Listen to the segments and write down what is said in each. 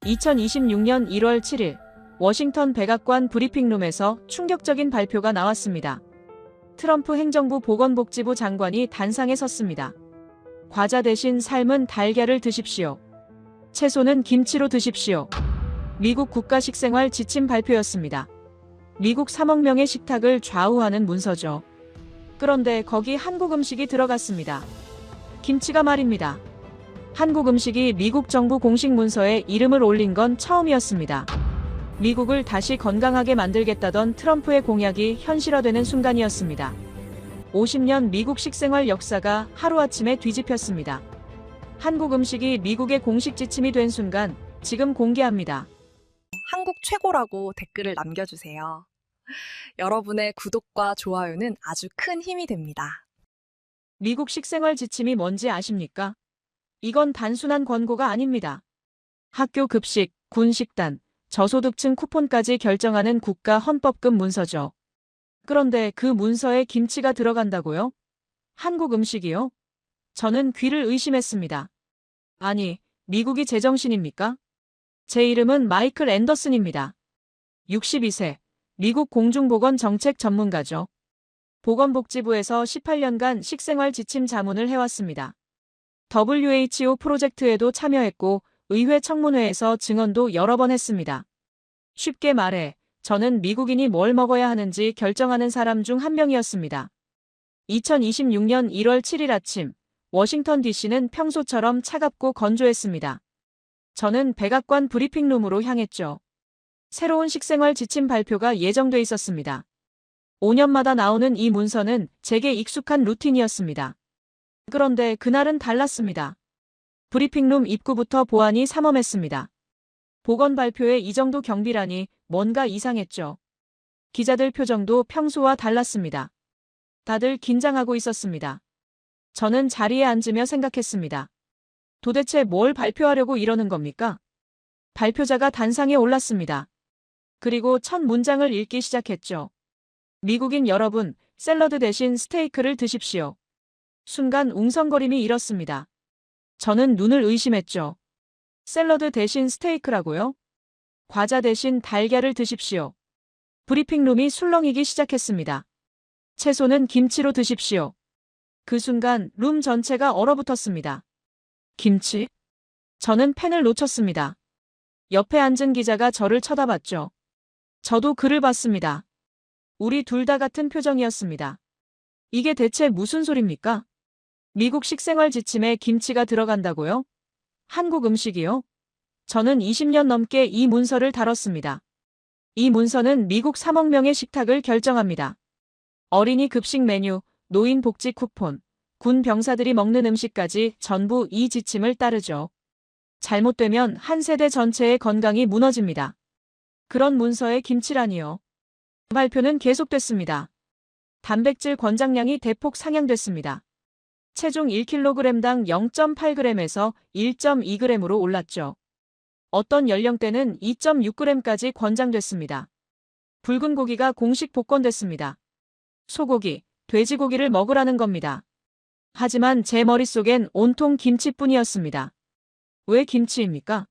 2026년 1월 7일 워싱턴 백악관 브리핑룸에서 충격적인 발표가 나왔습니다. 트럼프 행정부 보건복지부 장관이 단상에 섰습니다. 과자 대신 삶은 달걀을 드십시오. 채소는 김치로 드십시오. 미국 국가식생활 지침 발표였습니다. 미국 3억 명의 식탁을 좌우하는 문서죠. 그런데 거기 한국 음식이 들어갔습니다. 김치가 말입니다. 한국 음식이 미국 정부 공식 문서에 이름을 올린 건 처음이었습니다. 미국을 다시 건강하게 만들겠다던 트럼프의 공약이 현실화되는 순간이었습니다. 50년 미국 식생활 역사가 하루아침에 뒤집혔습니다. 한국 음식이 미국의 공식 지침이 된 순간 지금 공개합니다. 한국 최고라고 댓글을 남겨주세요. 여러분의 구독과 좋아요는 아주 큰 힘이 됩니다. 미국 식생활 지침이 뭔지 아십니까? 이건 단순한 권고가 아닙니다. 학교 급식, 군 식단, 저소득층 쿠폰까지 결정하는 국가 헌법급 문서죠. 그런데 그 문서에 김치가 들어간다고요? 한국 음식이요? 저는 귀를 의심했습니다. 아니, 미국이 제정신입니까? 제 이름은 마이클 앤더슨입니다. 62세, 미국 공중보건 정책 전문가죠. 보건복지부에서 18년간 식생활 지침 자문을 해왔습니다. WHO 프로젝트에도 참여했고 의회 청문회에서 증언도 여러 번 했습니다. 쉽게 말해 저는 미국인이 뭘 먹어야 하는지 결정하는 사람 중 한 명이었습니다. 2026년 1월 7일 아침 워싱턴 DC는 평소처럼 차갑고 건조했습니다. 저는 백악관 브리핑룸으로 향했죠. 새로운 식생활 지침 발표가 예정돼 있었습니다. 5년마다 나오는 이 문서는 제게 익숙한 루틴이었습니다. 그런데 그날은 달랐습니다. 브리핑룸 입구부터 보안이 삼엄했습니다. 보건 발표에 이 정도 경비라니 뭔가 이상했죠. 기자들 표정도 평소와 달랐습니다. 다들 긴장하고 있었습니다. 저는 자리에 앉으며 생각했습니다. 도대체 뭘 발표하려고 이러는 겁니까? 발표자가 단상에 올랐습니다. 그리고 첫 문장을 읽기 시작했죠. 미국인 여러분, 샐러드 대신 스테이크를 드십시오. 순간 웅성거림이 일었습니다. 저는 눈을 의심했죠. 샐러드 대신 스테이크라고요? 과자 대신 달걀을 드십시오. 브리핑룸이 술렁이기 시작했습니다. 채소는 김치로 드십시오. 그 순간 룸 전체가 얼어붙었습니다. 김치? 저는 펜을 놓쳤습니다. 옆에 앉은 기자가 저를 쳐다봤죠. 저도 그를 봤습니다. 우리 둘 다 같은 표정이었습니다. 이게 대체 무슨 소립니까? 미국 식생활 지침에 김치가 들어간다고요? 한국 음식이요? 저는 20년 넘게 이 문서를 다뤘습니다. 이 문서는 미국 3억 명의 식탁을 결정합니다. 어린이 급식 메뉴, 노인 복지 쿠폰, 군 병사들이 먹는 음식까지 전부 이 지침을 따르죠. 잘못되면 한 세대 전체의 건강이 무너집니다. 그런 문서에 김치라니요. 발표는 계속됐습니다. 단백질 권장량이 대폭 상향됐습니다. 체중 1kg당 0.8g에서 1.2g으로 올랐죠. 어떤 연령대는 2.6g까지 권장됐습니다. 붉은 고기가 공식 복권됐습니다. 소고기, 돼지고기를 먹으라는 겁니다. 하지만 제 머릿속엔 온통 김치뿐이었습니다. 왜 김치입니까?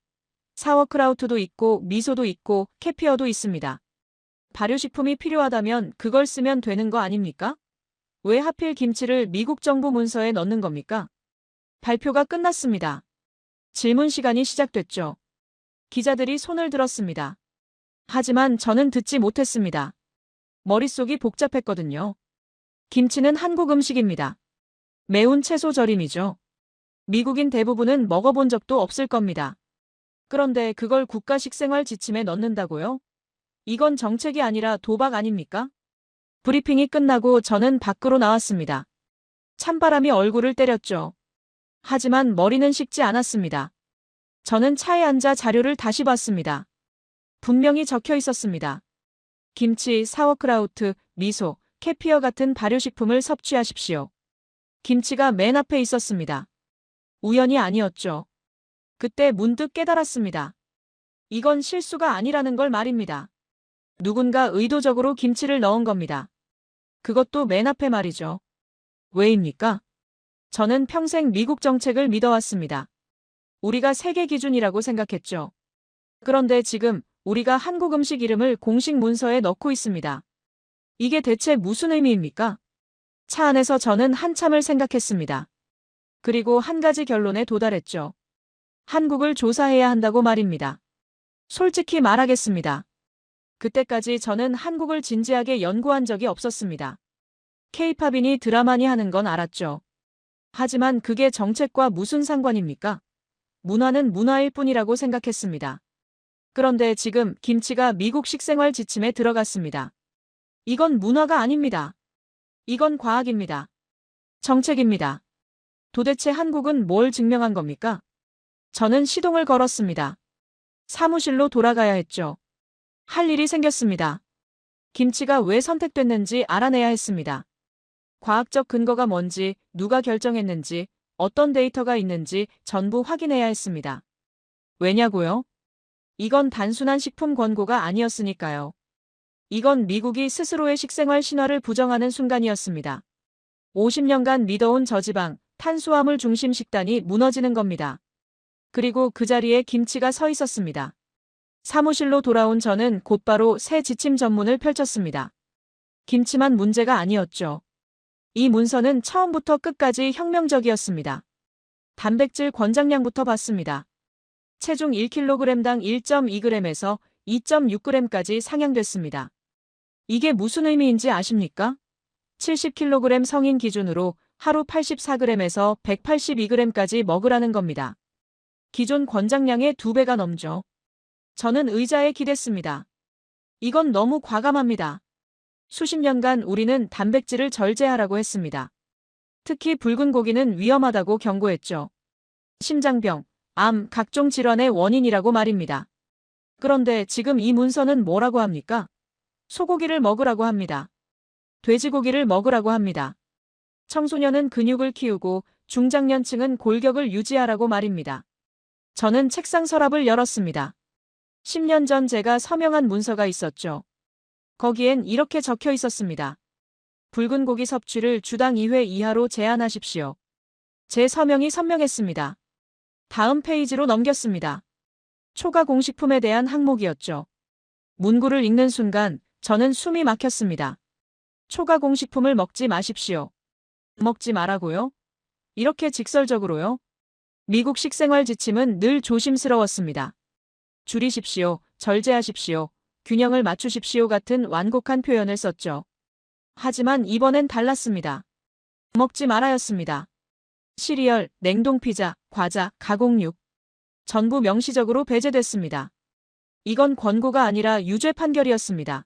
사워크라우트도 있고 미소도 있고 캐피어도 있습니다. 발효식품이 필요하다면 그걸 쓰면 되는 거 아닙니까? 왜 하필 김치를 미국 정부 문서에 넣는 겁니까? 발표가 끝났습니다. 질문 시간이 시작됐죠. 기자들이 손을 들었습니다. 하지만 저는 듣지 못했습니다. 머릿속이 복잡했거든요. 김치는 한국 음식입니다. 매운 채소 절임이죠. 미국인 대부분은 먹어본 적도 없을 겁니다. 그런데 그걸 국가 식생활 지침에 넣는다고요? 이건 정책이 아니라 도박 아닙니까? 브리핑이 끝나고 저는 밖으로 나왔습니다. 찬바람이 얼굴을 때렸죠. 하지만 머리는 식지 않았습니다. 저는 차에 앉아 자료를 다시 봤습니다. 분명히 적혀 있었습니다. 김치, 사워크라우트, 미소, 캐피어 같은 발효식품을 섭취하십시오. 김치가 맨 앞에 있었습니다. 우연이 아니었죠. 그때 문득 깨달았습니다. 이건 실수가 아니라는 걸 말입니다. 누군가 의도적으로 김치를 넣은 겁니다. 그것도 맨 앞에 말이죠. 왜입니까? 저는 평생 미국 정책을 믿어왔습니다. 우리가 세계 기준이라고 생각했죠. 그런데 지금 우리가 한국 음식 이름을 공식 문서에 넣고 있습니다. 이게 대체 무슨 의미입니까? 차 안에서 저는 한참을 생각했습니다. 그리고 한 가지 결론에 도달했죠. 한국을 조사해야 한다고 말입니다. 솔직히 말하겠습니다. 그때까지 저는 한국을 진지하게 연구한 적이 없었습니다. 케이팝이니 드라마니 하는 건 알았죠. 하지만 그게 정책과 무슨 상관입니까? 문화는 문화일 뿐이라고 생각했습니다. 그런데 지금 김치가 미국 식생활 지침에 들어갔습니다. 이건 문화가 아닙니다. 이건 과학입니다. 정책입니다. 도대체 한국은 뭘 증명한 겁니까? 저는 시동을 걸었습니다. 사무실로 돌아가야 했죠. 할 일이 생겼습니다. 김치가 왜 선택됐는지 알아내야 했습니다. 과학적 근거가 뭔지, 누가 결정했는지, 어떤 데이터가 있는지 전부 확인해야 했습니다. 왜냐고요? 이건 단순한 식품 권고가 아니었으니까요. 이건 미국이 스스로의 식생활 신화를 부정하는 순간이었습니다. 50년간 믿어온 저지방, 탄수화물 중심 식단이 무너지는 겁니다. 그리고 그 자리에 김치가 서 있었습니다. 사무실로 돌아온 저는 곧바로 새 지침 전문을 펼쳤습니다. 김치만 문제가 아니었죠. 이 문서는 처음부터 끝까지 혁명적이었습니다. 단백질 권장량부터 봤습니다. 체중 1kg당 1.2g에서 2.6g까지 상향됐습니다. 이게 무슨 의미인지 아십니까? 70kg 성인 기준으로 하루 84g에서 182g까지 먹으라는 겁니다. 기존 권장량의 2배가 넘죠. 저는 의자에 기댔습니다. 이건 너무 과감합니다. 수십 년간 우리는 단백질을 절제하라고 했습니다. 특히 붉은 고기는 위험하다고 경고했죠. 심장병, 암, 각종 질환의 원인이라고 말입니다. 그런데 지금 이 문서는 뭐라고 합니까? 소고기를 먹으라고 합니다. 돼지고기를 먹으라고 합니다. 청소년은 근육을 키우고 중장년층은 골격을 유지하라고 말입니다. 저는 책상 서랍을 열었습니다. 10년 전 제가 서명한 문서가 있었죠. 거기엔 이렇게 적혀 있었습니다. 붉은 고기 섭취를 주당 2회 이하로 제한하십시오. 제 서명이 선명했습니다. 다음 페이지로 넘겼습니다. 초과 공식품에 대한 항목이었죠. 문구를 읽는 순간 저는 숨이 막혔습니다. 초과 공식품을 먹지 마십시오. 먹지 말라고요? 이렇게 직설적으로요? 미국 식생활 지침은 늘 조심스러웠습니다. 줄이십시오, 절제하십시오, 균형을 맞추십시오 같은 완곡한 표현을 썼죠. 하지만 이번엔 달랐습니다. 먹지 말아였습니다. 시리얼, 냉동 피자, 과자, 가공육. 전부 명시적으로 배제됐습니다. 이건 권고가 아니라 유죄 판결이었습니다.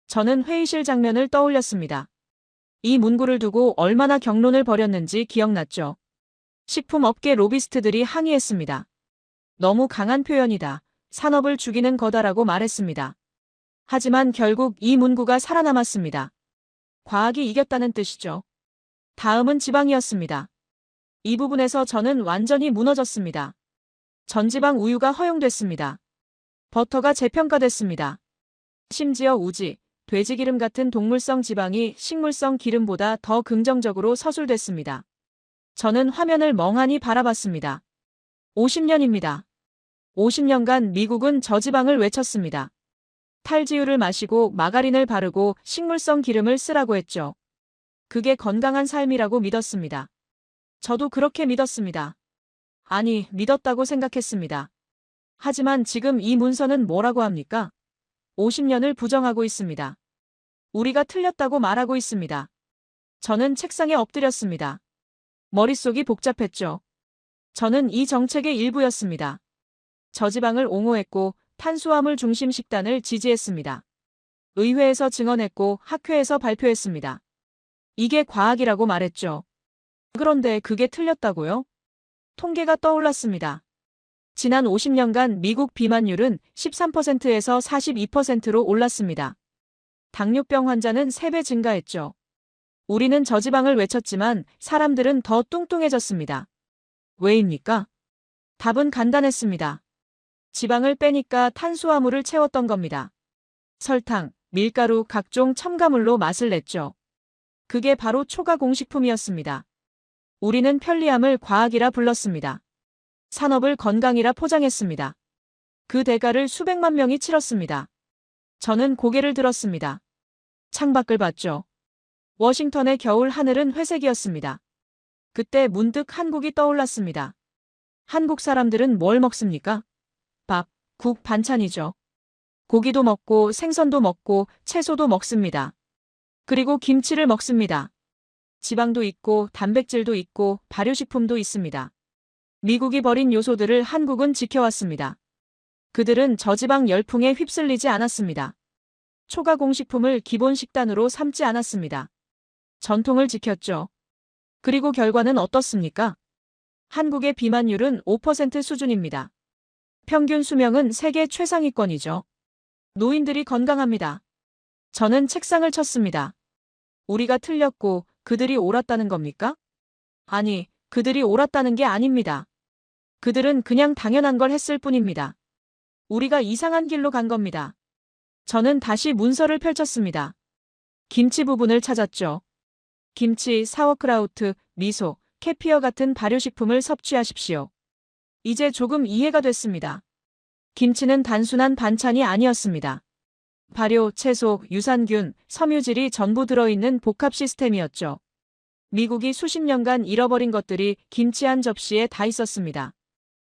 저는 회의실 장면을 떠올렸습니다. 이 문구를 두고 얼마나 격론을 벌였는지 기억났죠. 식품업계 로비스트들이 항의했습니다. 너무 강한 표현이다. 산업을 죽이는 거다라고 말했습니다. 하지만 결국 이 문구가 살아남았습니다. 과학이 이겼다는 뜻이죠. 다음은 지방이었습니다. 이 부분에서 저는 완전히 무너졌습니다. 전지방 우유가 허용됐습니다. 버터가 재평가됐습니다. 심지어 우지, 돼지기름 같은 동물성 지방이 식물성 기름보다 더 긍정적으로 서술됐습니다. 저는 화면을 멍하니 바라봤습니다. 50년입니다. 50년간 미국은 저지방을 외쳤습니다. 탈지유를 마시고 마가린을 바르고 식물성 기름을 쓰라고 했죠. 그게 건강한 삶이라고 믿었습니다. 저도 그렇게 믿었습니다. 아니, 믿었다고 생각했습니다. 하지만 지금 이 문서는 뭐라고 합니까? 50년을 부정하고 있습니다. 우리가 틀렸다고 말하고 있습니다. 저는 책상에 엎드렸습니다. 머릿속이 복잡했죠. 저는 이 정책의 일부였습니다. 저지방을 옹호했고 탄수화물 중심 식단을 지지했습니다. 의회에서 증언했고 학회에서 발표했습니다. 이게 과학이라고 말했죠. 그런데 그게 틀렸다고요? 통계가 떠올랐습니다. 지난 50년간 미국 비만율은 13%에서 42%로 올랐습니다. 당뇨병 환자는 3배 증가했죠. 우리는 저지방을 외쳤지만 사람들은 더 뚱뚱해졌습니다. 왜입니까? 답은 간단했습니다. 지방을 빼니까 탄수화물을 채웠던 겁니다. 설탕, 밀가루, 각종 첨가물로 맛을 냈죠. 그게 바로 초과 공식품이었습니다. 우리는 편리함을 과학이라 불렀습니다. 산업을 건강이라 포장했습니다. 그 대가를 수백만 명이 치렀습니다. 저는 고개를 들었습니다. 창밖을 봤죠. 워싱턴의 겨울 하늘은 회색이었습니다. 그때 문득 한국이 떠올랐습니다. 한국 사람들은 뭘 먹습니까? 밥, 국, 반찬이죠. 고기도 먹고 생선도 먹고 채소도 먹습니다. 그리고 김치를 먹습니다. 지방도 있고 단백질도 있고 발효식품도 있습니다. 미국이 버린 요소들을 한국은 지켜왔습니다. 그들은 저지방 열풍에 휩쓸리지 않았습니다. 초가공식품을 기본 식단으로 삼지 않았습니다. 전통을 지켰죠. 그리고 결과는 어떻습니까? 한국의 비만율은 5% 수준입니다. 평균 수명은 세계 최상위권이죠. 노인들이 건강합니다. 저는 책상을 쳤습니다. 우리가 틀렸고 그들이 옳았다는 겁니까? 아니, 그들이 옳았다는 게 아닙니다. 그들은 그냥 당연한 걸 했을 뿐입니다. 우리가 이상한 길로 간 겁니다. 저는 다시 문서를 펼쳤습니다. 김치 부분을 찾았죠. 김치, 사워크라우트, 미소, 캐피어 같은 발효식품을 섭취하십시오. 이제 조금 이해가 됐습니다. 김치는 단순한 반찬이 아니었습니다. 발효, 채소, 유산균, 섬유질이 전부 들어있는 복합 시스템이었죠. 미국이 수십 년간 잃어버린 것들이 김치 한 접시에 다 있었습니다.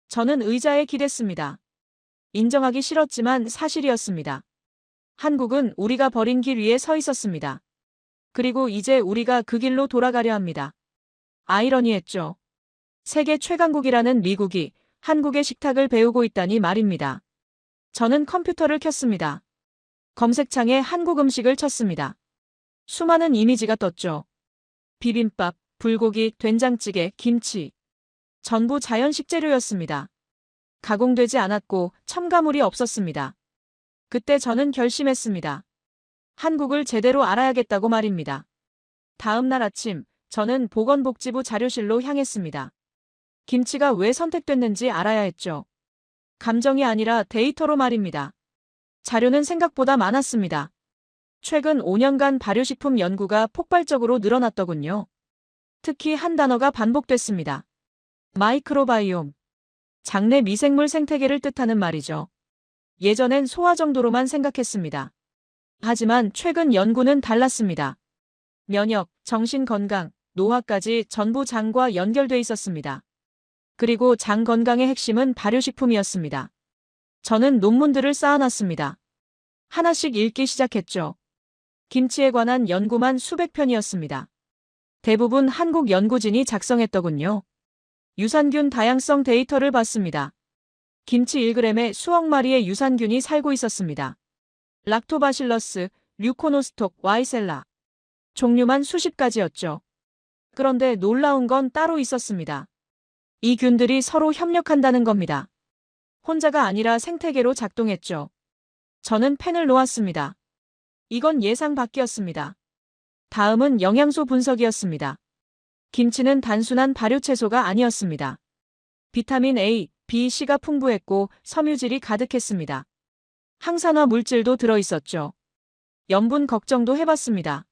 저는 의자에 기댔습니다. 인정하기 싫었지만 사실이었습니다. 한국은 우리가 버린 길 위에 서 있었습니다. 그리고 이제 우리가 그 길로 돌아가려 합니다. 아이러니했죠. 세계 최강국이라는 미국이 한국의 식탁을 배우고 있다니 말입니다. 저는 컴퓨터를 켰습니다. 검색창에 한국 음식을 쳤습니다. 수많은 이미지가 떴죠. 비빔밥, 불고기, 된장찌개, 김치. 전부 자연 식재료였습니다. 가공되지 않았고 첨가물이 없었습니다. 그때 저는 결심했습니다. 한국을 제대로 알아야겠다고 말입니다. 다음 날 아침, 저는 보건복지부 자료실로 향했습니다. 김치가 왜 선택됐는지 알아야 했죠. 감정이 아니라 데이터로 말입니다. 자료는 생각보다 많았습니다. 최근 5년간 발효식품 연구가 폭발적으로 늘어났더군요. 특히 한 단어가 반복됐습니다. 마이크로바이옴. 장내 미생물 생태계를 뜻하는 말이죠. 예전엔 소화 정도로만 생각했습니다. 하지만 최근 연구는 달랐습니다. 면역, 정신 건강, 노화까지 전부 장과 연결돼 있었습니다. 그리고 장 건강의 핵심은 발효식품이었습니다. 저는 논문들을 쌓아놨습니다. 하나씩 읽기 시작했죠. 김치에 관한 연구만 수백 편이었습니다. 대부분 한국 연구진이 작성했더군요. 유산균 다양성 데이터를 봤습니다. 김치 1g에 수억 마리의 유산균이 살고 있었습니다. 락토바실러스, 류코노스톡, 와이셀라. 종류만 수십 가지였죠. 그런데 놀라운 건 따로 있었습니다. 이 균들이 서로 협력한다는 겁니다. 혼자가 아니라 생태계로 작동했죠. 저는 펜을 놓았습니다. 이건 예상 밖이었습니다. 다음은 영양소 분석이었습니다. 김치는 단순한 발효채소가 아니었습니다. 비타민 A, B, C가 풍부했고 섬유질이 가득했습니다. 항산화 물질도 들어있었죠. 염분 걱정도 해봤습니다.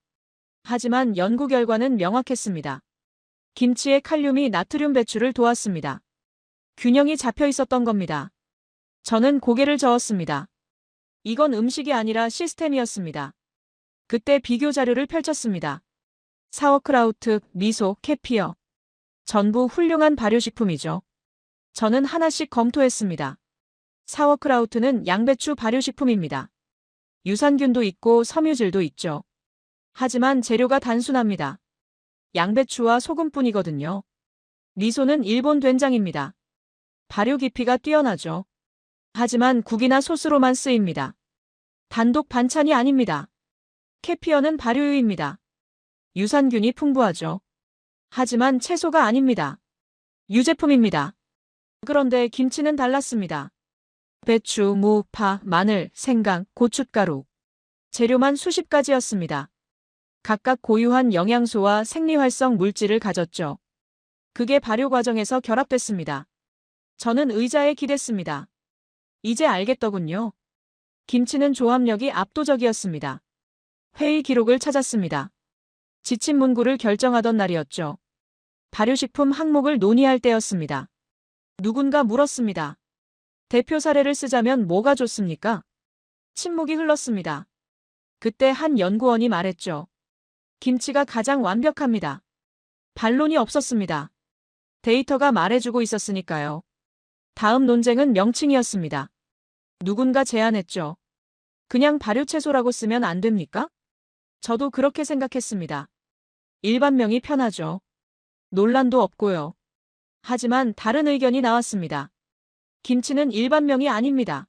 하지만 연구 결과는 명확했습니다. 김치의 칼륨이 나트륨 배출을 도왔습니다. 균형이 잡혀 있었던 겁니다. 저는 고개를 저었습니다. 이건 음식이 아니라 시스템이었습니다. 그때 비교 자료를 펼쳤습니다. 사워크라우트, 미소, 캐피어. 전부 훌륭한 발효식품이죠. 저는 하나씩 검토했습니다. 사워크라우트는 양배추 발효식품입니다. 유산균도 있고 섬유질도 있죠. 하지만 재료가 단순합니다. 양배추와 소금뿐이거든요. 미소는 일본 된장입니다. 발효 깊이가 뛰어나죠. 하지만 국이나 소스로만 쓰입니다. 단독 반찬이 아닙니다. 캐피어는 발효유입니다. 유산균이 풍부하죠. 하지만 채소가 아닙니다. 유제품입니다. 그런데 김치는 달랐습니다. 배추, 무, 파, 마늘, 생강, 고춧가루. 재료만 수십 가지였습니다. 각각 고유한 영양소와 생리활성 물질을 가졌죠. 그게 발효 과정에서 결합됐습니다. 저는 의자에 기댔습니다. 이제 알겠더군요. 김치는 조합력이 압도적이었습니다. 회의 기록을 찾았습니다. 지침 문구를 결정하던 날이었죠. 발효식품 항목을 논의할 때였습니다. 누군가 물었습니다. 대표 사례를 쓰자면 뭐가 좋습니까? 침묵이 흘렀습니다. 그때 한 연구원이 말했죠. 김치가 가장 완벽합니다. 반론이 없었습니다. 데이터가 말해주고 있었으니까요. 다음 논쟁은 명칭이었습니다. 누군가 제안했죠. 그냥 발효채소라고 쓰면 안 됩니까? 저도 그렇게 생각했습니다. 일반명이 편하죠. 논란도 없고요. 하지만 다른 의견이 나왔습니다. 김치는 일반명이 아닙니다.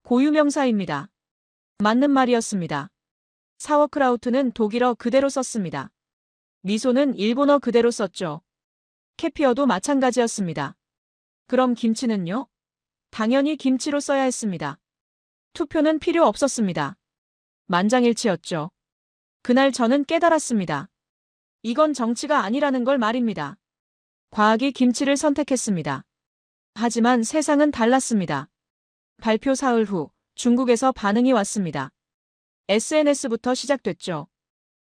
고유명사입니다. 맞는 말이었습니다. 사워크라우트는 독일어 그대로 썼습니다. 미소는 일본어 그대로 썼죠. 캐피어도 마찬가지였습니다. 그럼 김치는요? 당연히 김치로 써야 했습니다. 투표는 필요 없었습니다. 만장일치였죠. 그날 저는 깨달았습니다. 이건 정치가 아니라는 걸 말입니다. 과학이 김치를 선택했습니다. 하지만 세상은 달랐습니다. 발표 사흘 후 중국에서 반응이 왔습니다. SNS부터 시작됐죠.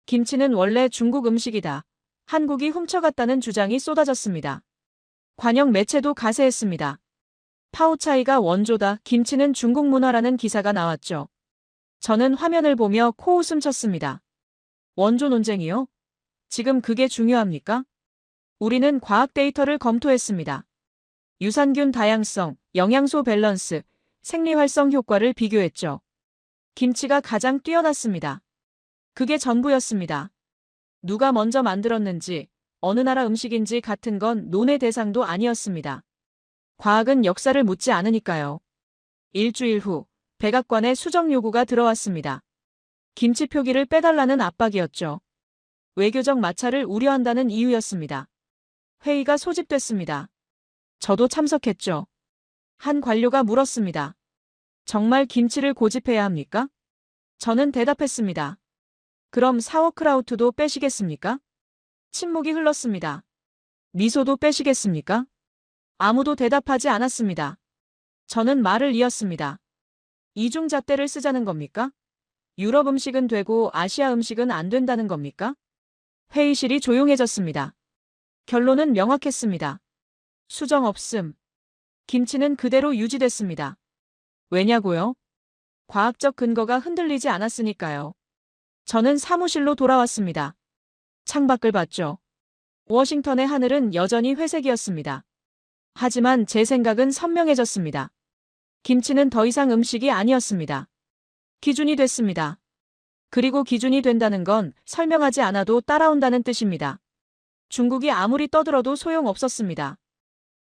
김치는 원래 중국 음식이다. 한국이 훔쳐갔다는 주장이 쏟아졌습니다. 관영 매체도 가세했습니다. 파오차이가 원조다. 김치는 중국 문화라는 기사가 나왔죠. 저는 화면을 보며 코웃음 쳤습니다. 원조 논쟁이요? 지금 그게 중요합니까? 우리는 과학 데이터를 검토했습니다. 유산균 다양성, 영양소 밸런스, 생리 활성 효과를 비교했죠. 김치가 가장 뛰어났습니다. 그게 전부였습니다. 누가 먼저 만들었는지, 어느 나라 음식인지 같은 건 논의 대상도 아니었습니다. 과학은 역사를 묻지 않으니까요. 일주일 후 백악관에 수정 요구가 들어왔습니다. 김치 표기를 빼달라는 압박이었죠. 외교적 마찰을 우려한다는 이유였습니다. 회의가 소집됐습니다. 저도 참석했죠. 한 관료가 물었습니다. 정말 김치를 고집해야 합니까? 저는 대답했습니다. 그럼 사워크라우트도 빼시겠습니까? 침묵이 흘렀습니다. 미소도 빼시겠습니까? 아무도 대답하지 않았습니다. 저는 말을 이었습니다. 이중잣대를 쓰자는 겁니까? 유럽 음식은 되고 아시아 음식은 안 된다는 겁니까? 회의실이 조용해졌습니다. 결론은 명확했습니다. 수정 없음. 김치는 그대로 유지됐습니다. 왜냐고요? 과학적 근거가 흔들리지 않았으니까요. 저는 사무실로 돌아왔습니다. 창밖을 봤죠. 워싱턴의 하늘은 여전히 회색이었습니다. 하지만 제 생각은 선명해졌습니다. 김치는 더 이상 음식이 아니었습니다. 기준이 됐습니다. 그리고 기준이 된다는 건 설명하지 않아도 따라온다는 뜻입니다. 중국이 아무리 떠들어도 소용없었습니다.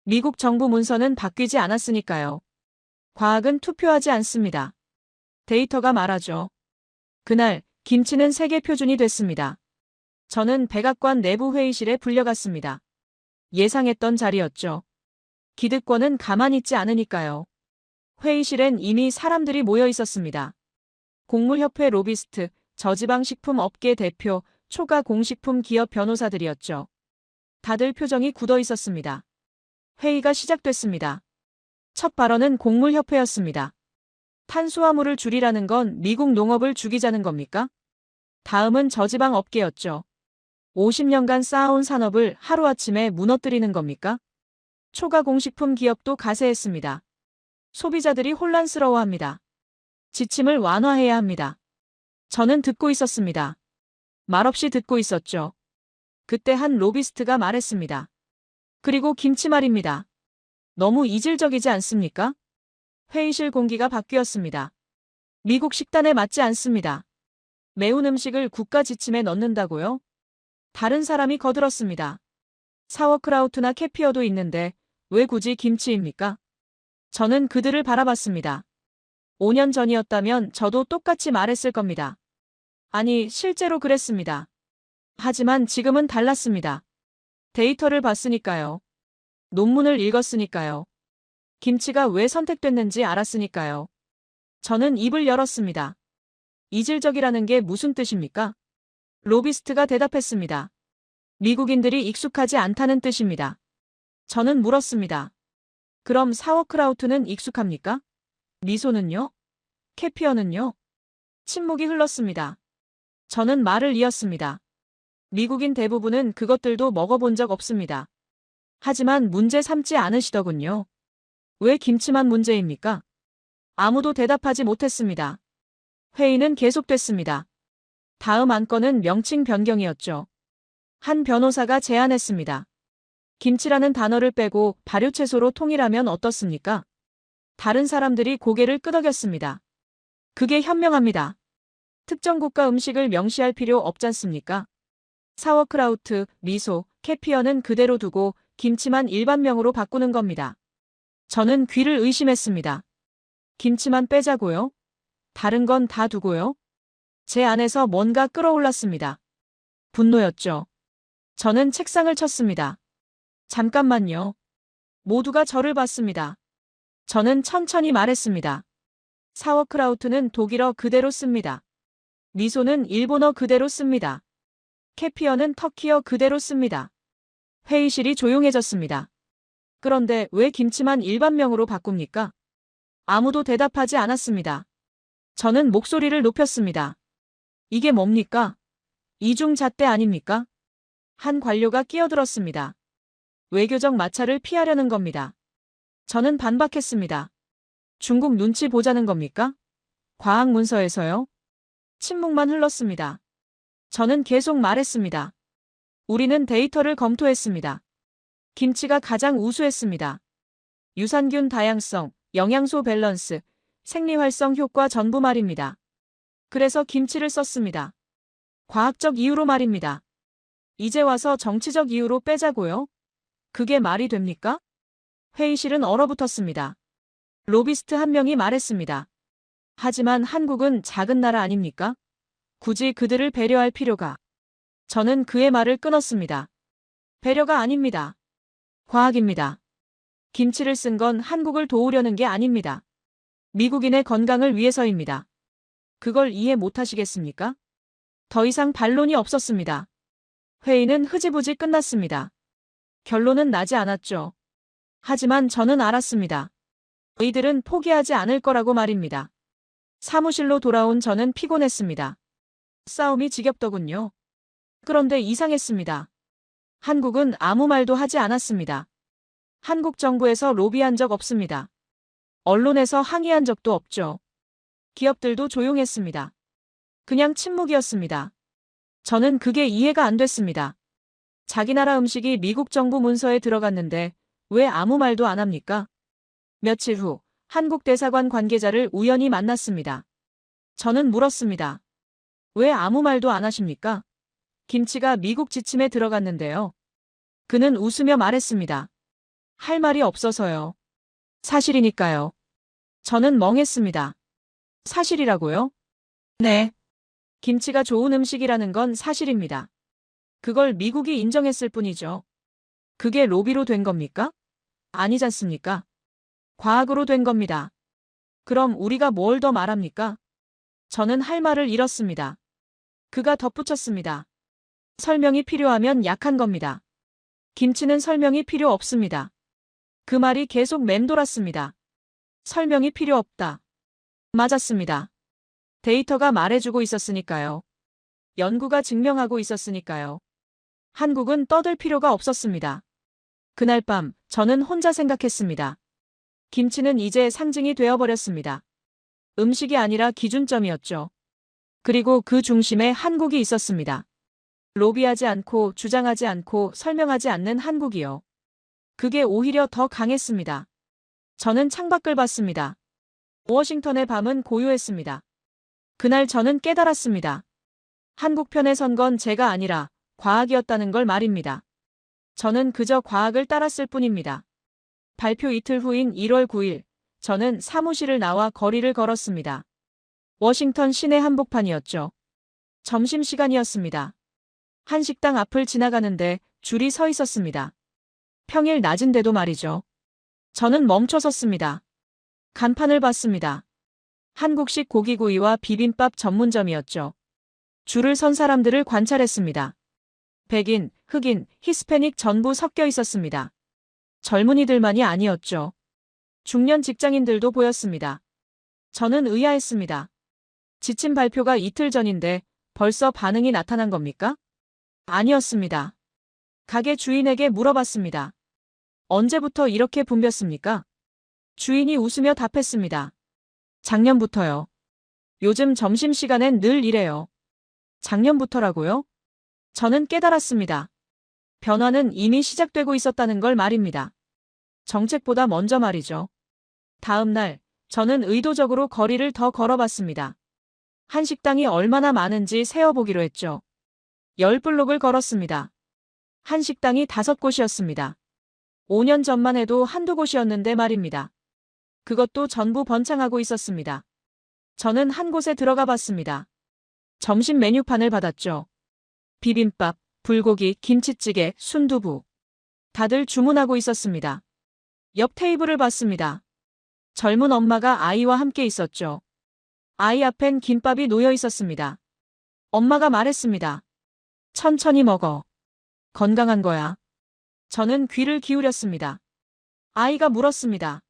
미국 정부 문서는 바뀌지 않았으니까요. 과학은 투표하지 않습니다. 데이터가 말하죠. 그날 김치는 세계 표준이 됐습니다. 저는 백악관 내부 회의실에 불려갔습니다. 예상했던 자리였죠. 기득권은 가만히 있지 않으니까요. 회의실엔 이미 사람들이 모여 있었습니다. 곡물협회 로비스트, 저지방식품 업계 대표, 초가 공식품 기업 변호사들이었죠. 다들 표정이 굳어 있었습니다. 회의가 시작됐습니다. 첫 발언은 곡물협회였습니다. 탄수화물을 줄이라는 건 미국 농업을 죽이자는 겁니까? 다음은 저지방 업계였죠. 50년간 쌓아온 산업을 하루아침에 무너뜨리는 겁니까? 초가 공식품 기업도 가세했습니다. 소비자들이 혼란스러워합니다. 지침을 완화해야 합니다. 저는 듣고 있었습니다. 말없이 듣고 있었죠. 그때 한 로비스트가 말했습니다. 그리고 김치 말입니다. 너무 이질적이지 않습니까? 회의실 공기가 바뀌었습니다. 미국 식단에 맞지 않습니다. 매운 음식을 국가 지침에 넣는다고요? 다른 사람이 거들었습니다. 사워크라우트나 캐피어도 있는데 왜 굳이 김치입니까? 저는 그들을 바라봤습니다. 5년 전이었다면 저도 똑같이 말했을 겁니다. 아니, 실제로 그랬습니다. 하지만 지금은 달랐습니다. 데이터를 봤으니까요. 논문을 읽었으니까요. 김치가 왜 선택됐는지 알았으니까요. 저는 입을 열었습니다. 이질적이라는 게 무슨 뜻입니까? 로비스트가 대답했습니다. 미국인들이 익숙하지 않다는 뜻입니다. 저는 물었습니다. 그럼 사워크라우트는 익숙합니까? 미소는요? 캐피어는요? 침묵이 흘렀습니다. 저는 말을 이었습니다. 미국인 대부분은 그것들도 먹어본 적 없습니다. 하지만 문제 삼지 않으시더군요. 왜 김치만 문제입니까? 아무도 대답하지 못했습니다. 회의는 계속됐습니다. 다음 안건은 명칭 변경이었죠. 한 변호사가 제안했습니다. 김치라는 단어를 빼고 발효채소로 통일하면 어떻습니까? 다른 사람들이 고개를 끄덕였습니다. 그게 현명합니다. 특정 국가 음식을 명시할 필요 없잖습니까? 사워크라우트, 미소, 캐피어는 그대로 두고 김치만 일반명으로 바꾸는 겁니다. 저는 귀를 의심했습니다. 김치만 빼자고요? 다른 건 다 두고요? 제 안에서 뭔가 끓어올랐습니다. 분노였죠. 저는 책상을 쳤습니다. 잠깐만요. 모두가 저를 봤습니다. 저는 천천히 말했습니다. 사워크라우트는 독일어 그대로 씁니다. 미소는 일본어 그대로 씁니다. 캐피어는 터키어 그대로 씁니다. 회의실이 조용해졌습니다. 그런데 왜 김치만 일반명으로 바꿉니까? 아무도 대답하지 않았습니다. 저는 목소리를 높였습니다. 이게 뭡니까? 이중잣대 아닙니까? 한 관료가 끼어들었습니다. 외교적 마찰을 피하려는 겁니다. 저는 반박했습니다. 중국 눈치 보자는 겁니까? 과학 문서에서요? 침묵만 흘렀습니다. 저는 계속 말했습니다. 우리는 데이터를 검토했습니다. 김치가 가장 우수했습니다. 유산균 다양성, 영양소 밸런스, 생리활성 효과 전부 말입니다. 그래서 김치를 썼습니다. 과학적 이유로 말입니다. 이제 와서 정치적 이유로 빼자고요? 그게 말이 됩니까? 회의실은 얼어붙었습니다. 로비스트 한 명이 말했습니다. 하지만 한국은 작은 나라 아닙니까? 굳이 그들을 배려할 필요가. 저는 그의 말을 끊었습니다. 배려가 아닙니다. 과학입니다. 김치를 쓴 건 한국을 도우려는 게 아닙니다. 미국인의 건강을 위해서입니다. 그걸 이해 못하시겠습니까? 더 이상 반론이 없었습니다. 회의는 흐지부지 끝났습니다. 결론은 나지 않았죠. 하지만 저는 알았습니다. 이들은 포기하지 않을 거라고 말입니다. 사무실로 돌아온 저는 피곤했습니다. 싸움이 지겹더군요. 그런데 이상했습니다. 한국은 아무 말도 하지 않았습니다. 한국 정부에서 로비한 적 없습니다. 언론에서 항의한 적도 없죠. 기업들도 조용했습니다. 그냥 침묵이었습니다. 저는 그게 이해가 안 됐습니다. 자기 나라 음식이 미국 정부 문서에 들어갔는데 왜 아무 말도 안 합니까? 며칠 후 한국 대사관 관계자를 우연히 만났습니다. 저는 물었습니다. 왜 아무 말도 안 하십니까? 김치가 미국 지침에 들어갔는데요. 그는 웃으며 말했습니다. 할 말이 없어서요. 사실이니까요. 저는 멍했습니다. 사실이라고요? 네. 김치가 좋은 음식이라는 건 사실입니다. 그걸 미국이 인정했을 뿐이죠. 그게 로비로 된 겁니까? 아니잖습니까? 과학으로 된 겁니다. 그럼 우리가 뭘 더 말합니까? 저는 할 말을 잃었습니다. 그가 덧붙였습니다. 설명이 필요하면 약한 겁니다. 김치는 설명이 필요 없습니다. 그 말이 계속 맴돌았습니다. 설명이 필요 없다. 맞았습니다. 데이터가 말해주고 있었으니까요. 연구가 증명하고 있었으니까요. 한국은 떠들 필요가 없었습니다. 그날 밤 저는 혼자 생각했습니다. 김치는 이제 상징이 되어버렸습니다. 음식이 아니라 기준점이었죠. 그리고 그 중심에 한국이 있었습니다. 로비하지 않고 주장하지 않고 설명하지 않는 한국이요. 그게 오히려 더 강했습니다. 저는 창밖을 봤습니다. 워싱턴의 밤은 고요했습니다. 그날 저는 깨달았습니다. 한국 편에 선 건 제가 아니라 과학이었다는 걸 말입니다. 저는 그저 과학을 따랐을 뿐입니다. 발표 이틀 후인 1월 9일, 저는 사무실을 나와 거리를 걸었습니다. 워싱턴 시내 한복판이었죠. 점심시간이었습니다. 한식당 앞을 지나가는데 줄이 서 있었습니다. 평일 낮인데도 말이죠. 저는 멈춰 섰습니다. 간판을 봤습니다. 한국식 고기구이와 비빔밥 전문점이었죠. 줄을 선 사람들을 관찰했습니다. 백인, 흑인, 히스패닉 전부 섞여 있었습니다. 젊은이들만이 아니었죠. 중년 직장인들도 보였습니다. 저는 의아했습니다. 지침 발표가 이틀 전인데 벌써 반응이 나타난 겁니까? 아니었습니다. 가게 주인에게 물어봤습니다. 언제부터 이렇게 붐볐습니까? 주인이 웃으며 답했습니다. 작년부터요. 요즘 점심시간엔 늘 이래요. 작년부터라고요? 저는 깨달았습니다. 변화는 이미 시작되고 있었다는 걸 말입니다. 정책보다 먼저 말이죠. 다음 날, 저는 의도적으로 거리를 더 걸어봤습니다. 한식당이 얼마나 많은지 세어보기로 했죠. 10블록을 걸었습니다. 한식당이 5곳이었습니다. 5년 전만 해도 한두 곳이었는데 말입니다. 그것도 전부 번창하고 있었습니다. 저는 한 곳에 들어가 봤습니다. 점심 메뉴판을 받았죠. 비빔밥, 불고기, 김치찌개, 순두부. 다들 주문하고 있었습니다. 옆 테이블을 봤습니다. 젊은 엄마가 아이와 함께 있었죠. 아이 앞엔 김밥이 놓여 있었습니다. 엄마가 말했습니다. 천천히 먹어. 건강한 거야. 저는 귀를 기울였습니다. 아이가 물었습니다.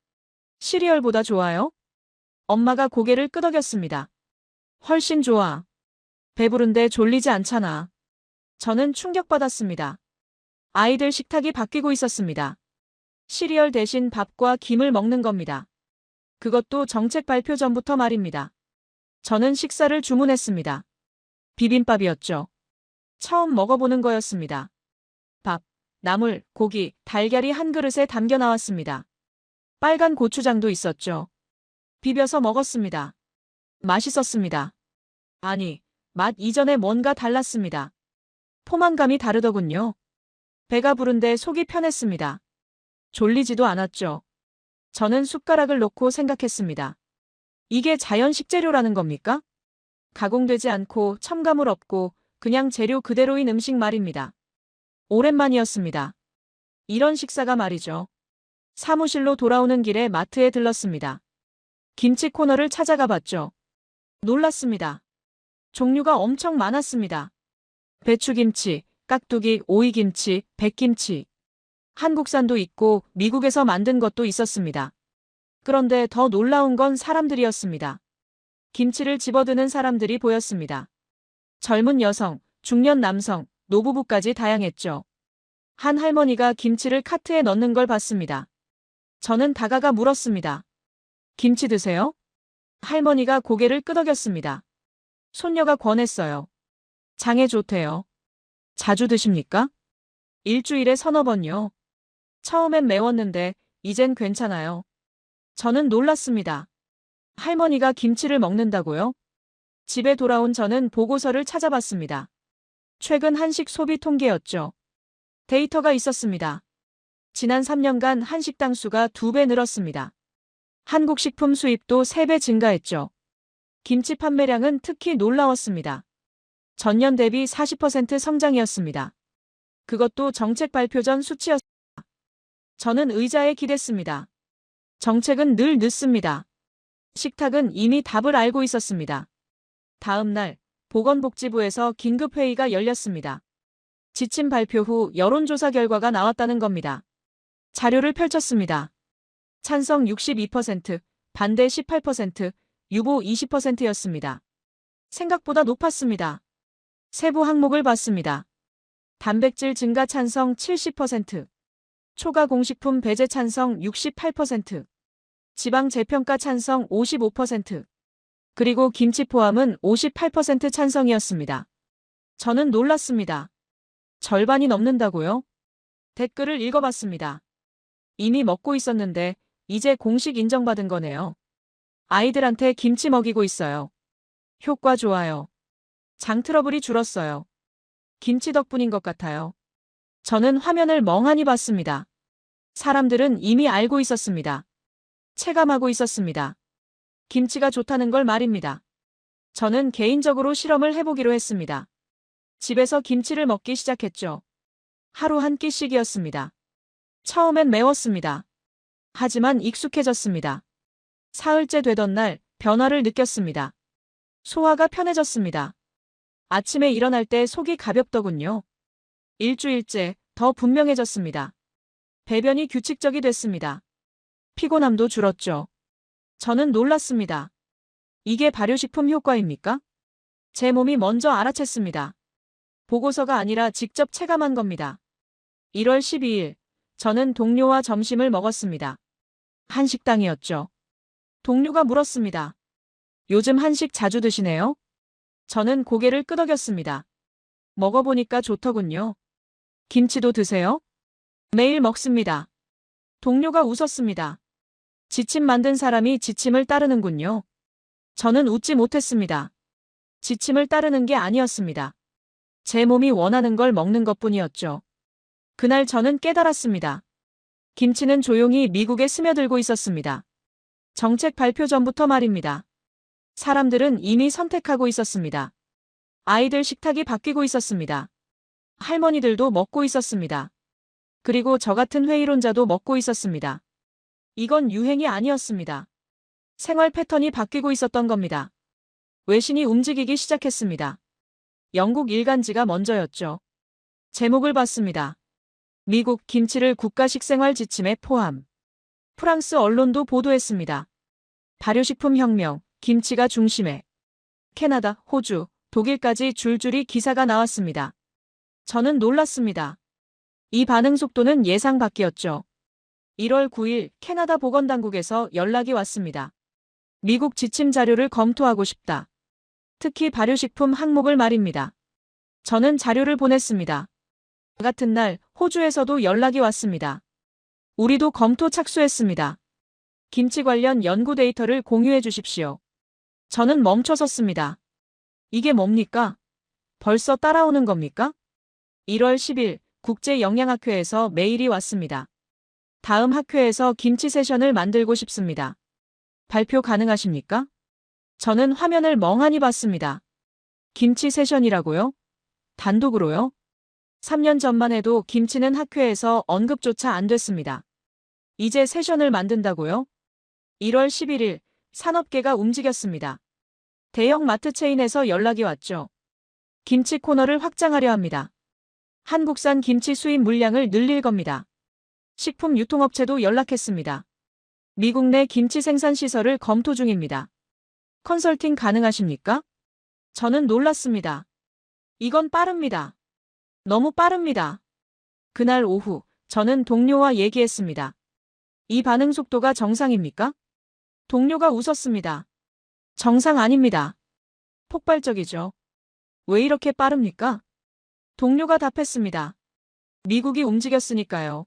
시리얼보다 좋아요? 엄마가 고개를 끄덕였습니다. 훨씬 좋아. 배부른데 졸리지 않잖아. 저는 충격받았습니다. 아이들 식탁이 바뀌고 있었습니다. 시리얼 대신 밥과 김을 먹는 겁니다. 그것도 정책 발표 전부터 말입니다. 저는 식사를 주문했습니다. 비빔밥이었죠. 처음 먹어보는 거였습니다. 밥, 나물, 고기, 달걀이 한 그릇에 담겨 나왔습니다. 빨간 고추장도 있었죠. 비벼서 먹었습니다. 맛있었습니다. 아니, 맛 이전에 뭔가 달랐습니다. 포만감이 다르더군요. 배가 부른데 속이 편했습니다. 졸리지도 않았죠. 저는 숟가락을 놓고 생각했습니다. 이게 자연 식재료라는 겁니까? 가공되지 않고 첨가물 없고 그냥 재료 그대로인 음식 말입니다. 오랜만이었습니다. 이런 식사가 말이죠. 사무실로 돌아오는 길에 마트에 들렀습니다. 김치 코너를 찾아가 봤죠. 놀랐습니다. 종류가 엄청 많았습니다. 배추김치, 깍두기, 오이김치, 백김치. 한국산도 있고 미국에서 만든 것도 있었습니다. 그런데 더 놀라운 건 사람들이었습니다. 김치를 집어드는 사람들이 보였습니다. 젊은 여성, 중년 남성, 노부부까지 다양했죠. 한 할머니가 김치를 카트에 넣는 걸 봤습니다. 저는 다가가 물었습니다. 김치 드세요? 할머니가 고개를 끄덕였습니다. 손녀가 권했어요. 장에 좋대요. 자주 드십니까? 일주일에 서너 번요. 처음엔 매웠는데 이젠 괜찮아요. 저는 놀랐습니다. 할머니가 김치를 먹는다고요? 집에 돌아온 저는 보고서를 찾아봤습니다. 최근 한식 소비 통계였죠. 데이터가 있었습니다. 지난 3년간 한식당 수가 2배 늘었습니다. 한국 식품 수입도 3배 증가했죠. 김치 판매량은 특히 놀라웠습니다. 전년 대비 40% 성장이었습니다. 그것도 정책 발표 전 수치였습니다. 저는 의자에 기댔습니다. 정책은 늘 늦습니다. 식탁은 이미 답을 알고 있었습니다. 다음 날 보건복지부에서 긴급회의가 열렸습니다. 지침 발표 후 여론조사 결과가 나왔다는 겁니다. 자료를 펼쳤습니다. 찬성 62%, 반대 18%, 유보 20%였습니다. 생각보다 높았습니다. 세부 항목을 봤습니다. 단백질 증가 찬성 70%, 초가 공식품 배제 찬성 68%, 지방 재평가 찬성 55%, 그리고 김치 포함은 58% 찬성이었습니다. 저는 놀랐습니다. 절반이 넘는다고요? 댓글을 읽어봤습니다. 이미 먹고 있었는데 이제 공식 인정받은 거네요. 아이들한테 김치 먹이고 있어요. 효과 좋아요. 장 트러블이 줄었어요. 김치 덕분인 것 같아요. 저는 화면을 멍하니 봤습니다. 사람들은 이미 알고 있었습니다. 체감하고 있었습니다. 김치가 좋다는 걸 말입니다. 저는 개인적으로 실험을 해보기로 했습니다. 집에서 김치를 먹기 시작했죠. 하루 한 끼씩이었습니다. 처음엔 매웠습니다. 하지만 익숙해졌습니다. 사흘째 되던 날 변화를 느꼈습니다. 소화가 편해졌습니다. 아침에 일어날 때 속이 가볍더군요. 일주일째 더 분명해졌습니다. 배변이 규칙적이 됐습니다. 피곤함도 줄었죠. 저는 놀랐습니다. 이게 발효식품 효과입니까? 제 몸이 먼저 알아챘습니다. 보고서가 아니라 직접 체감한 겁니다. 1월 12일, 저는 동료와 점심을 먹었습니다. 한식당이었죠. 동료가 물었습니다. 요즘 한식 자주 드시네요? 저는 고개를 끄덕였습니다. 먹어보니까 좋더군요. 김치도 드세요? 매일 먹습니다. 동료가 웃었습니다. 지침 만든 사람이 지침을 따르는군요. 저는 웃지 못했습니다. 지침을 따르는 게 아니었습니다. 제 몸이 원하는 걸 먹는 것뿐이었죠. 그날 저는 깨달았습니다. 김치는 조용히 미국에 스며들고 있었습니다. 정책 발표 전부터 말입니다. 사람들은 이미 선택하고 있었습니다. 아이들 식탁이 바뀌고 있었습니다. 할머니들도 먹고 있었습니다. 그리고 저 같은 회의론자도 먹고 있었습니다. 이건 유행이 아니었습니다. 생활 패턴이 바뀌고 있었던 겁니다. 외신이 움직이기 시작했습니다. 영국 일간지가 먼저였죠. 제목을 봤습니다. 미국 김치를 국가 식생활 지침에 포함. 프랑스 언론도 보도했습니다. 발효식품 혁명, 김치가 중심에. 캐나다, 호주, 독일까지 줄줄이 기사가 나왔습니다. 저는 놀랐습니다. 이 반응 속도는 예상 밖이었죠. 1월 9일 캐나다 보건당국에서 연락이 왔습니다. 미국 지침 자료를 검토하고 싶다. 특히 발효식품 항목을 말입니다. 저는 자료를 보냈습니다. 같은 날 호주에서도 연락이 왔습니다. 우리도 검토 착수했습니다. 김치 관련 연구 데이터를 공유해 주십시오. 저는 멈춰섰습니다. 이게 뭡니까? 벌써 따라오는 겁니까? 1월 10일 국제영양학회에서 메일이 왔습니다. 다음 학회에서 김치 세션을 만들고 싶습니다. 발표 가능하십니까? 저는 화면을 멍하니 봤습니다. 김치 세션이라고요? 단독으로요? 3년 전만 해도 김치는 학회에서 언급조차 안 됐습니다. 이제 세션을 만든다고요? 1월 11일 산업계가 움직였습니다. 대형 마트 체인에서 연락이 왔죠. 김치 코너를 확장하려 합니다. 한국산 김치 수입 물량을 늘릴 겁니다. 식품 유통업체도 연락했습니다. 미국 내 김치 생산 시설을 검토 중입니다. 컨설팅 가능하십니까? 저는 놀랐습니다. 이건 빠릅니다. 너무 빠릅니다. 그날 오후 저는 동료와 얘기했습니다. 이 반응 속도가 정상입니까? 동료가 웃었습니다. 정상 아닙니다. 폭발적이죠. 왜 이렇게 빠릅니까? 동료가 답했습니다. 미국이 움직였으니까요.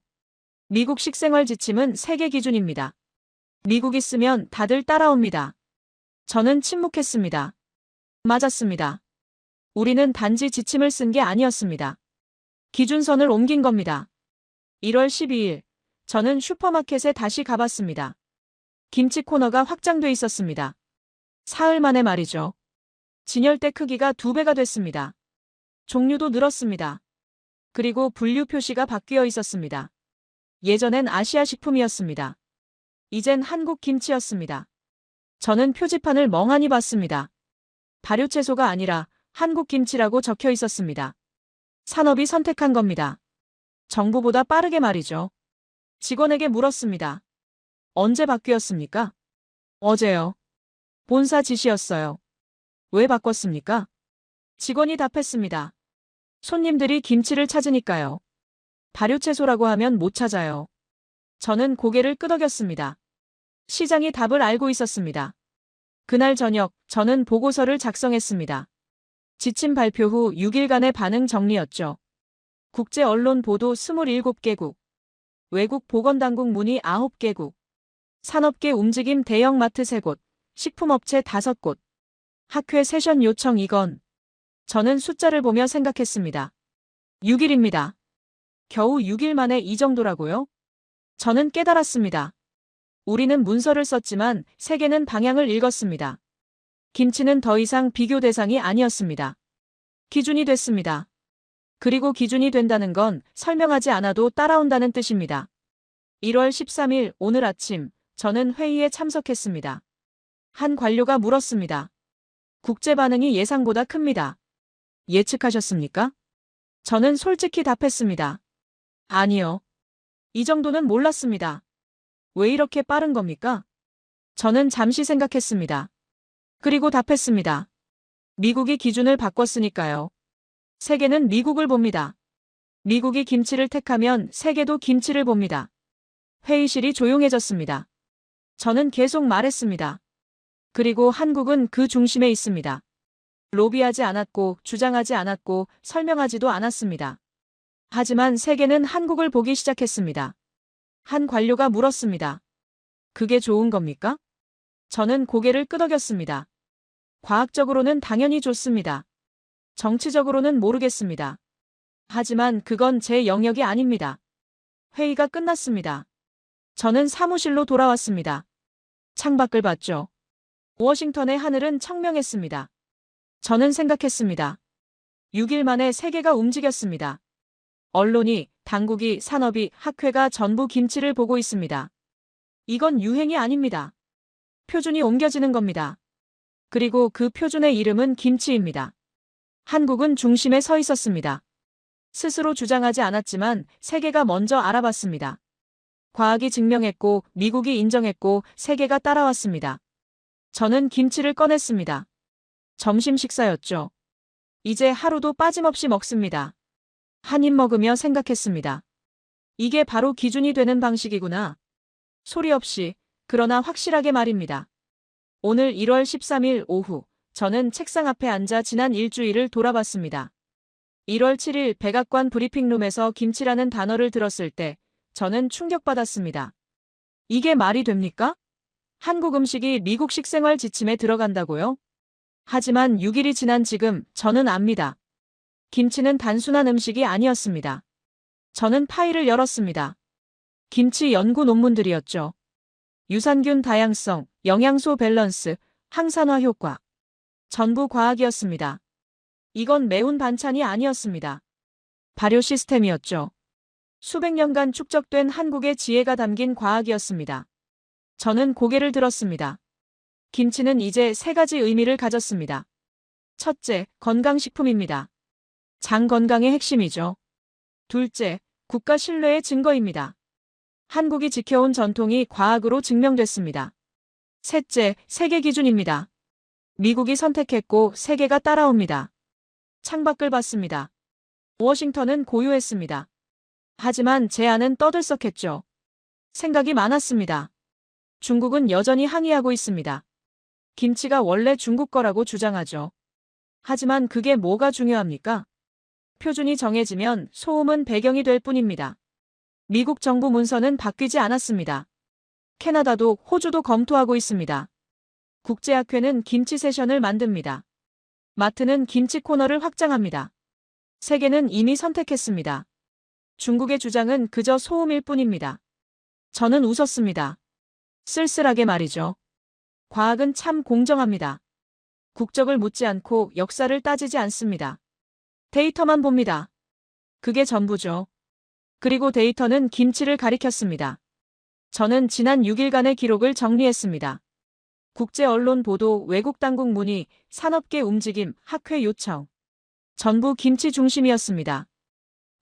미국 식생활 지침은 세계 기준입니다. 미국이 쓰면 다들 따라옵니다. 저는 침묵했습니다. 맞았습니다. 우리는 단지 지침을 쓴 게 아니었습니다. 기준선을 옮긴 겁니다. 1월 12일 저는 슈퍼마켓에 다시 가봤습니다. 김치 코너가 확장돼 있었습니다. 사흘 만에 말이죠. 진열대 크기가 2배가 됐습니다. 종류도 늘었습니다. 그리고 분류 표시가 바뀌어 있었습니다. 예전엔 아시아 식품이었습니다. 이젠 한국 김치였습니다. 저는 표지판을 멍하니 봤습니다. 발효채소가 아니라 한국 김치라고 적혀 있었습니다. 산업이 선택한 겁니다. 정부보다 빠르게 말이죠. 직원에게 물었습니다. 언제 바뀌었습니까? 어제요. 본사 지시였어요. 왜 바꿨습니까? 직원이 답했습니다. 손님들이 김치를 찾으니까요. 발효채소라고 하면 못 찾아요. 저는 고개를 끄덕였습니다. 시장이 답을 알고 있었습니다. 그날 저녁 저는 보고서를 작성했습니다. 지침 발표 후 6일간의 반응 정리였죠. 국제 언론 보도 27개국, 외국 보건당국 문의 9개국, 산업계 움직임 대형마트 3곳, 식품업체 5곳, 학회 세션 요청 이건. 저는 숫자를 보며 생각했습니다. 6일입니다. 겨우 6일 만에 이 정도라고요? 저는 깨달았습니다. 우리는 문서를 썼지만 세계는 방향을 읽었습니다. 김치는 더 이상 비교 대상이 아니었습니다. 기준이 됐습니다. 그리고 기준이 된다는 건 설명하지 않아도 따라온다는 뜻입니다. 1월 13일 오늘 아침 저는 회의에 참석했습니다. 한 관료가 물었습니다. 국제 반응이 예상보다 큽니다. 예측하셨습니까? 저는 솔직히 답했습니다. 아니요. 이 정도는 몰랐습니다. 왜 이렇게 빠른 겁니까? 저는 잠시 생각했습니다. 그리고 답했습니다. 미국이 기준을 바꿨으니까요. 세계는 미국을 봅니다. 미국이 김치를 택하면 세계도 김치를 봅니다. 회의실이 조용해졌습니다. 저는 계속 말했습니다. 그리고 한국은 그 중심에 있습니다. 로비하지 않았고 주장하지 않았고 설명하지도 않았습니다. 하지만 세계는 한국을 보기 시작했습니다. 한 관료가 물었습니다. 그게 좋은 겁니까? 저는 고개를 끄덕였습니다. 과학적으로는 당연히 좋습니다. 정치적으로는 모르겠습니다. 하지만 그건 제 영역이 아닙니다. 회의가 끝났습니다. 저는 사무실로 돌아왔습니다. 창밖을 봤죠. 워싱턴의 하늘은 청명했습니다. 저는 생각했습니다. 6일 만에 세계가 움직였습니다. 언론이, 당국이, 산업이, 학회가 전부 김치를 보고 있습니다. 이건 유행이 아닙니다. 표준이 옮겨지는 겁니다. 그리고 그 표준의 이름은 김치입니다. 한국은 중심에 서 있었습니다. 스스로 주장하지 않았지만 세계가 먼저 알아봤습니다. 과학이 증명했고 미국이 인정했고 세계가 따라왔습니다. 저는 김치를 꺼냈습니다. 점심 식사였죠. 이제 하루도 빠짐없이 먹습니다. 한 입 먹으며 생각했습니다. 이게 바로 기준이 되는 방식이구나. 소리 없이, 그러나 확실하게 말입니다. 오늘 1월 13일 오후, 저는 책상 앞에 앉아 지난 일주일을 돌아봤습니다. 1월 7일 백악관 브리핑룸에서 김치라는 단어를 들었을 때 저는 충격받았습니다. 이게 말이 됩니까? 한국 음식이 미국식 생활 지침에 들어간다고요? 하지만 6일이 지난 지금 저는 압니다. 김치는 단순한 음식이 아니었습니다. 저는 파일을 열었습니다. 김치 연구 논문들이었죠. 유산균 다양성, 영양소 밸런스, 항산화 효과. 전부 과학이었습니다. 이건 매운 반찬이 아니었습니다. 발효 시스템이었죠. 수백 년간 축적된 한국의 지혜가 담긴 과학이었습니다. 저는 고개를 들었습니다. 김치는 이제 세 가지 의미를 가졌습니다. 첫째, 건강식품입니다. 장 건강의 핵심이죠. 둘째, 국가 신뢰의 증거입니다. 한국이 지켜온 전통이 과학으로 증명됐습니다. 셋째, 세계 기준입니다. 미국이 선택했고 세계가 따라옵니다. 창밖을 봤습니다. 워싱턴은 고요했습니다. 하지만 제 안은 떠들썩했죠. 생각이 많았습니다. 중국은 여전히 항의하고 있습니다. 김치가 원래 중국 거라고 주장하죠. 하지만 그게 뭐가 중요합니까? 표준이 정해지면 소음은 배경이 될 뿐입니다. 미국 정부 문서는 바뀌지 않았습니다. 캐나다도 호주도 검토하고 있습니다. 국제학회는 김치 세션을 만듭니다. 마트는 김치 코너를 확장합니다. 세계는 이미 선택했습니다. 중국의 주장은 그저 소음일 뿐입니다. 저는 웃었습니다. 쓸쓸하게 말이죠. 과학은 참 공정합니다. 국적을 묻지 않고 역사를 따지지 않습니다. 데이터만 봅니다. 그게 전부죠. 그리고 데이터는 김치를 가리켰습니다. 저는 지난 6일간의 기록을 정리했습니다. 국제 언론 보도, 외국 당국 문의, 산업계 움직임, 학회 요청. 전부 김치 중심이었습니다.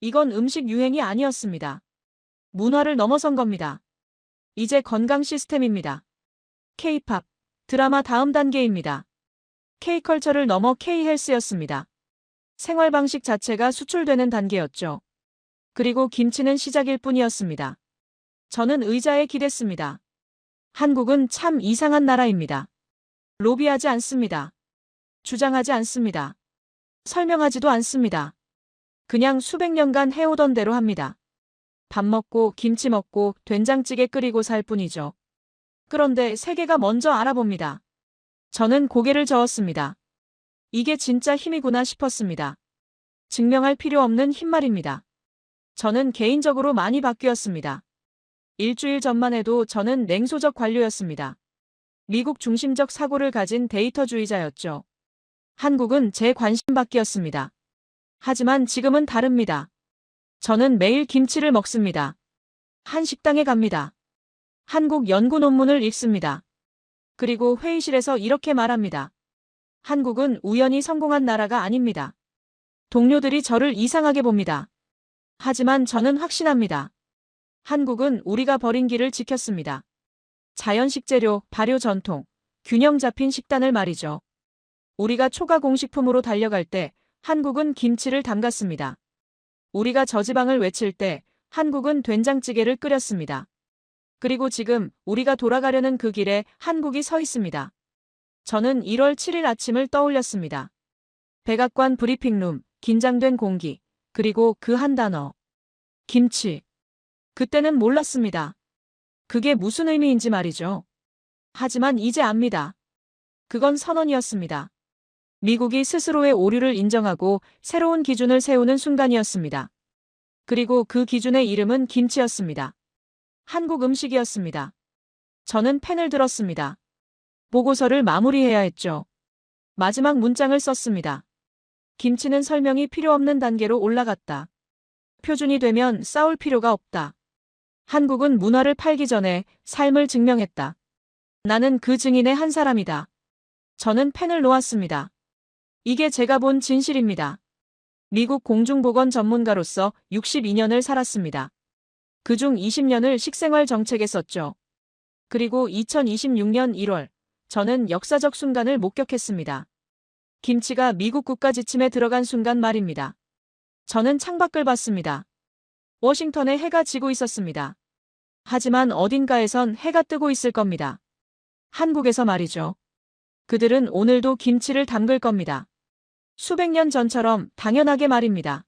이건 음식 유행이 아니었습니다. 문화를 넘어선 겁니다. 이제 건강 시스템입니다. K-팝, 드라마 다음 단계입니다. K-컬처를 넘어 K-헬스였습니다. 생활 방식 자체가 수출되는 단계였죠. 그리고 김치는 시작일 뿐이었습니다. 저는 의자에 기댔습니다. 한국은 참 이상한 나라입니다. 로비하지 않습니다. 주장하지 않습니다. 설명하지도 않습니다. 그냥 수백 년간 해오던 대로 합니다. 밥 먹고 김치 먹고 된장찌개 끓이고 살 뿐이죠. 그런데 세계가 먼저 알아봅니다. 저는 고개를 저었습니다. 이게 진짜 힘이구나 싶었습니다. 증명할 필요 없는 힘말입니다. 저는 개인적으로 많이 바뀌었습니다. 일주일 전만 해도 저는 냉소적 관료였습니다. 미국 중심적 사고를 가진 데이터주의자였죠. 한국은 제 관심 밖이었습니다. 하지만 지금은 다릅니다. 저는 매일 김치를 먹습니다. 한 식당에 갑니다. 한국 연구 논문을 읽습니다. 그리고 회의실에서 이렇게 말합니다. 한국은 우연히 성공한 나라가 아닙니다. 동료들이 저를 이상하게 봅니다. 하지만 저는 확신합니다. 한국은 우리가 버린 길을 지켰습니다. 자연 식재료, 발효 전통, 균형 잡힌 식단을 말이죠. 우리가 초가 공식품으로 달려갈 때 한국은 김치를 담갔습니다. 우리가 저지방을 외칠 때 한국은 된장찌개를 끓였습니다. 그리고 지금 우리가 돌아가려는 그 길에 한국이 서 있습니다. 저는 1월 7일 아침을 떠올렸습니다. 백악관 브리핑룸, 긴장된 공기, 그리고 그 한 단어. 김치. 그때는 몰랐습니다. 그게 무슨 의미인지 말이죠. 하지만 이제 압니다. 그건 선언이었습니다. 미국이 스스로의 오류를 인정하고 새로운 기준을 세우는 순간이었습니다. 그리고 그 기준의 이름은 김치였습니다. 한국 음식이었습니다. 저는 펜을 들었습니다. 보고서를 마무리해야 했죠. 마지막 문장을 썼습니다. 김치는 설명이 필요 없는 단계로 올라갔다. 표준이 되면 싸울 필요가 없다. 한국은 문화를 팔기 전에 삶을 증명했다. 나는 그 증인의 한 사람이다. 저는 펜을 놓았습니다. 이게 제가 본 진실입니다. 미국 공중보건 전문가로서 62년을 살았습니다. 그중 20년을 식생활 정책에 썼죠. 그리고 2026년 1월, 저는 역사적 순간을 목격했습니다. 김치가 미국 국가 지침에 들어간 순간 말입니다. 저는 창밖을 봤습니다. 워싱턴에 해가 지고 있었습니다. 하지만 어딘가에선 해가 뜨고 있을 겁니다. 한국에서 말이죠. 그들은 오늘도 김치를 담글 겁니다. 수백 년 전처럼 당연하게 말입니다.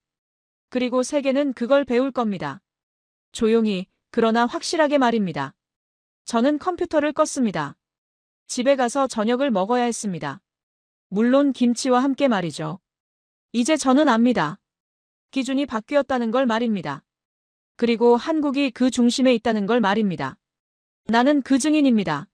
그리고 세계는 그걸 배울 겁니다. 조용히, 그러나 확실하게 말입니다. 저는 컴퓨터를 껐습니다. 집에 가서 저녁을 먹어야 했습니다. 물론 김치와 함께 말이죠. 이제 저는 압니다. 기준이 바뀌었다는 걸 말입니다. 그리고 한국이 그 중심에 있다는 걸 말입니다. 나는 그 증인입니다.